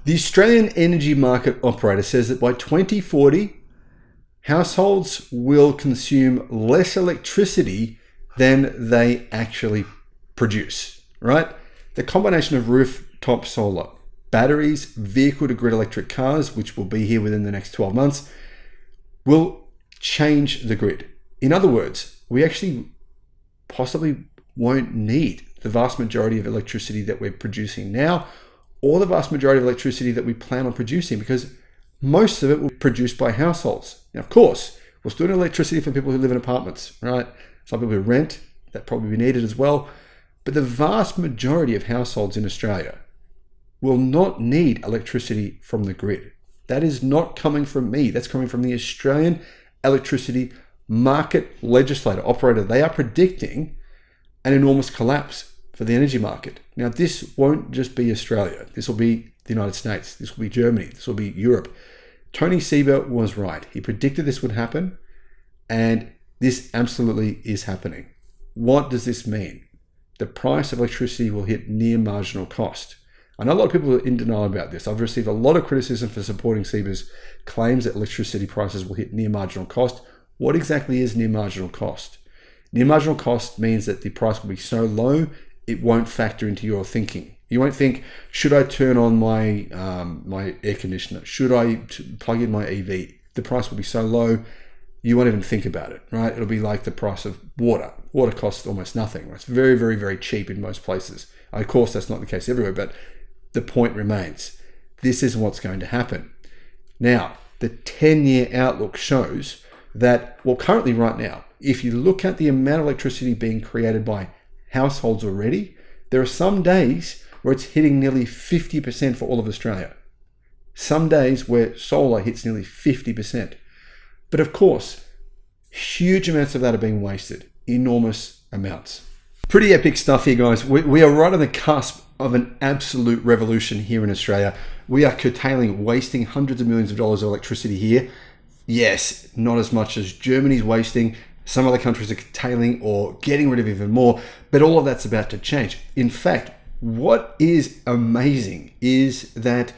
The Australian Energy Market Operator says that by 2040, households will consume less electricity than they actually produce, right? The combination of rooftop solar, batteries, vehicle-to-grid electric cars, which will be here within the next 12 months, will change the grid. In other words, we actually possibly won't need the vast majority of electricity that we're producing now, or the vast majority of electricity that we plan on producing, because most of it will be produced by households. Now, of course, we'll still need electricity for people who live in apartments, right? Some people who rent, that probably be needed as well. But the vast majority of households in Australia will not need electricity from the grid. That is not coming from me. That's coming from the Australian Electricity Market Legislator Operator. They are predicting an enormous collapse for the energy market. Now, this won't just be Australia. This will be the United States. This will be Germany. This will be Europe. Tony Seba was right. He predicted this would happen, and this absolutely is happening. What does this mean? The price of electricity will hit near marginal cost. I know a lot of people are in denial about this. I've received a lot of criticism for supporting Seba's claims that electricity prices will hit near marginal cost. What exactly is near marginal cost? Near marginal cost means that the price will be so low, it won't factor into your thinking. You won't think, should I turn on my my air conditioner? Should I plug in my EV? The price will be so low, you won't even think about it, right? It'll be like the price of water. Water costs almost nothing. Right? It's very, very, very cheap in most places. Of course, that's not the case everywhere, but the point remains. This is what's going to happen. Now, the 10-year outlook shows that, well, currently right now, if you look at the amount of electricity being created by households already, there are some days where it's hitting nearly 50% for all of Australia. Some days where solar hits nearly 50%. But of course, huge amounts of that are being wasted. Enormous amounts. Pretty epic stuff here, guys. We are right on the cusp of an absolute revolution here in Australia. We are curtailing, wasting hundreds of millions of dollars of electricity here. Yes, not as much as Germany's wasting. Some other countries are curtailing or getting rid of even more, but all of that's about to change. In fact, what is amazing is that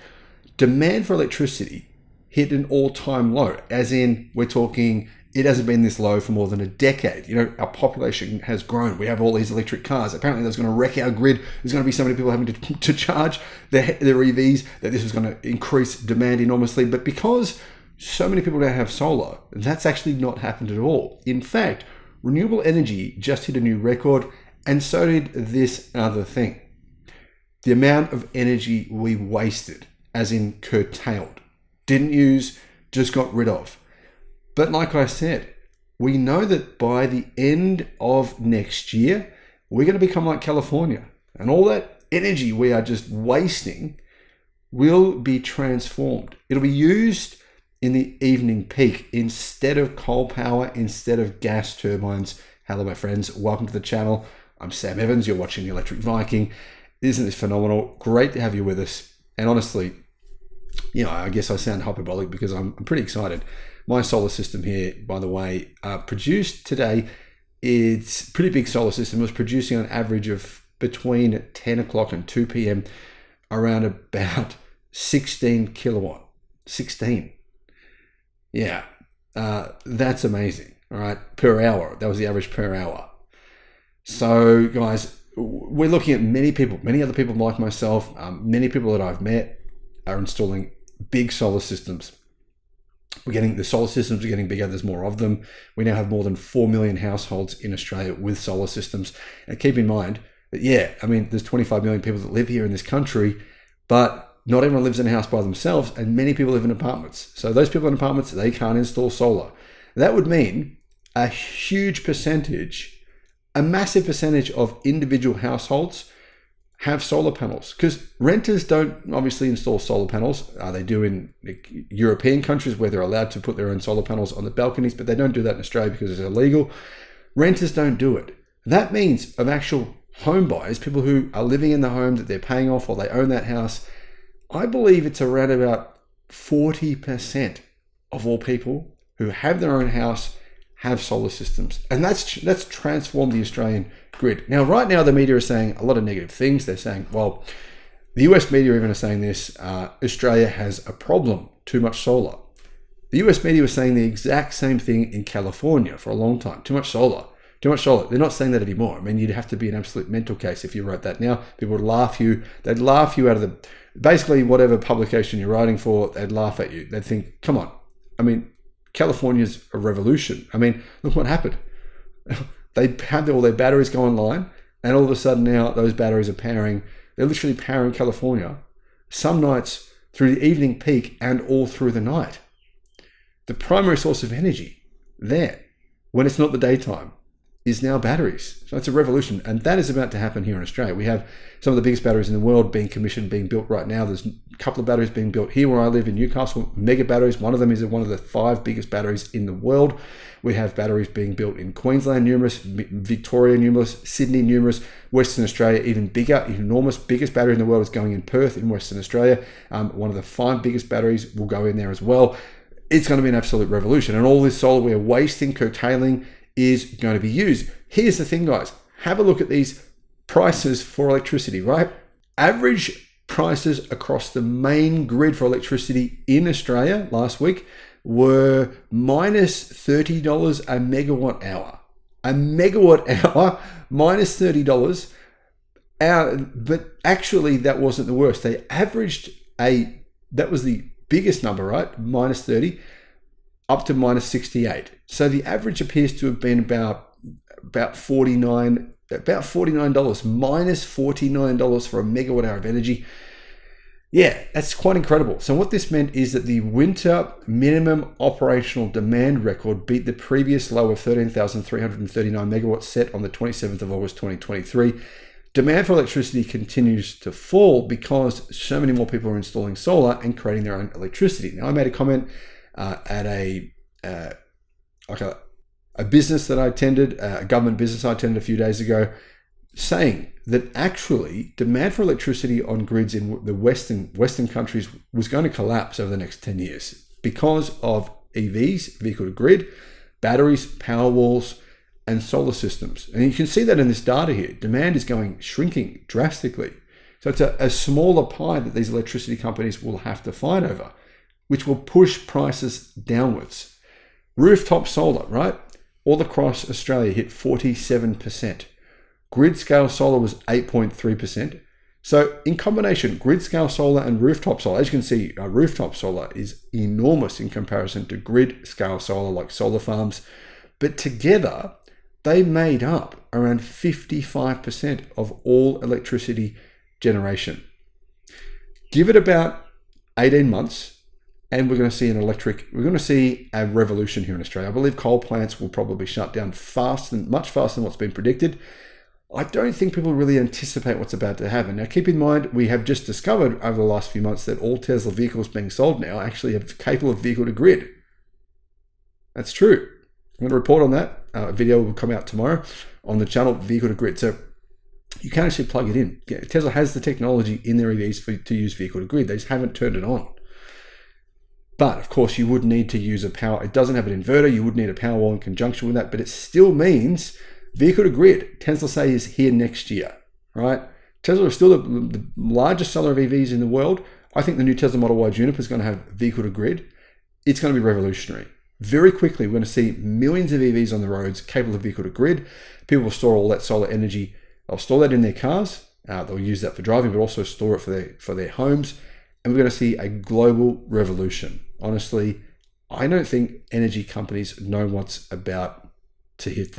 demand for electricity hit an all-time low, as in we're talking, it hasn't been this low for more than a decade. You know, our population has grown. We have all these electric cars. Apparently that's going to wreck our grid. There's going to be so many people having to charge their EVs that this is going to increase demand enormously. But because so many people don't have solar, that's actually not happened at all. In fact, renewable energy just hit a new record, and so did this other thing. The amount of energy we wasted, as in curtailed, didn't use, just got rid of. But like I said, we know that by the end of next year, we're going to become like California. And all that energy we are just wasting will be transformed. It'll be used in the evening peak instead of coal power, instead of gas turbines. Hello, my friends. Welcome to the channel. I'm Sam Evans. You're watching the Electric Viking. Isn't this phenomenal? Great to have you with us. And honestly, you know, I guess I sound hyperbolic because I'm pretty excited. My solar system here, by the way, produced today, it's a pretty big solar system. It was producing an average of between 10 o'clock and 2 p.m. around about 16 kilowatt. 16. Yeah, that's amazing. All right, per hour. That was the average per hour. So, guys, we're looking at many people, many other people like myself, many people that I've met are installing big solar systems. The solar systems are getting bigger. There's more of them. We now have more than 4 million households in Australia with solar systems. And keep in mind that, yeah, I mean, there's 25 million people that live here in this country, but not everyone lives in a house by themselves, and many people live in apartments. So those people in apartments, they can't install solar. That would mean a huge percentage, a massive percentage of individual households have solar panels, because renters don't obviously install solar panels. They do in European countries where they're allowed to put their own solar panels on the balconies, but they don't do that in Australia because it's illegal. Renters don't do it. That means of actual home buyers, people who are living in the home that they're paying off or they own that house, I believe it's around about 40% of all people who have their own house have solar systems. And that's transformed the Australian grid. Now, right now, the media is saying a lot of negative things. They're saying, well, The US media even are saying this, Australia has a problem, too much solar. The US media was saying the exact same thing in California for a long time. Too much solar, too much solar. They're not saying that anymore. I mean, you'd have to be an absolute mental case if you wrote that now. People would laugh you. They'd laugh you out of the, basically whatever publication you're writing for, they'd laugh at you. They'd think, come on. I mean, California's a revolution. I mean, look what happened. They had all their batteries go online, and all of a sudden now those batteries are powering, they're literally powering California some nights through the evening peak and all through the night. The primary source of energy there, when it's not the daytime, is now batteries. So it's a revolution, and that is about to happen here in Australia. We have some of the biggest batteries in the world being commissioned, being built right now. There's a couple of batteries being built here where I live in Newcastle, mega batteries. One of them is one of the 5 biggest batteries in the world. We have batteries being built in Queensland, numerous, Victoria, numerous, Sydney, numerous, Western Australia, even bigger, enormous, biggest battery in the world is going in Perth in Western Australia. One of the 5 biggest batteries will go in there as well. It's going to be an absolute revolution, and all this solar we're wasting, curtailing, is going to be used. Here's the thing, guys. Have a look at these prices for electricity, right? Average prices across the main grid for electricity in Australia last week were minus $30 a megawatt hour. A megawatt hour, minus $30. But actually, that wasn't the worst. They averaged that was the biggest number, right? Minus 30 up to minus 68. So the average appears to have been about $49, minus $49 for a megawatt hour of energy. Yeah, that's quite incredible. So what this meant is that the winter minimum operational demand record beat the previous low of 13,339 megawatts set on the 27th of August 2023. Demand for electricity continues to fall because so many more people are installing solar and creating their own electricity. Now, I made a comment at a business that I attended, a government business I attended a few days ago, saying that actually demand for electricity on grids in the Western countries was going to collapse over the next 10 years because of EVs, vehicle to grid, batteries, power walls, and solar systems. And you can see that in this data here. Demand is shrinking drastically. So it's a smaller pie that these electricity companies will have to fight over, which will push prices downwards. Rooftop solar, right? All across Australia hit 47%. Grid scale solar was 8.3%. So in combination, grid scale solar and rooftop solar, as you can see, rooftop solar is enormous in comparison to grid scale solar like solar farms. But together, they made up around 55% of all electricity generation. Give it about 18 months, and we're going to see a revolution here in Australia. I believe coal plants will probably shut down much faster than what's been predicted. I don't think people really anticipate what's about to happen. Now, keep in mind, we have just discovered over the last few months that all Tesla vehicles being sold now actually are capable of vehicle to grid. That's true. I'm going to report on that. A video will come out tomorrow on the channel, vehicle to grid. So you can actually plug it in. Yeah, Tesla has the technology in their EVs to use vehicle to grid. They just haven't turned it on. But of course, you would need to use a power. It doesn't have an inverter. You would need a power wall in conjunction with that. But it still means vehicle to grid, Tesla say, is here next year, right? Tesla is still the largest seller of EVs in the world. I think the new Tesla Model Y Juniper is going to have vehicle to grid. It's going to be revolutionary. Very quickly, we're going to see millions of EVs on the roads capable of vehicle to grid. People will store all that solar energy. They'll store that in their cars. They'll use that for driving, but also store it for their homes. And we're going to see a global revolution. Honestly, I don't think energy companies know what's about to hit them.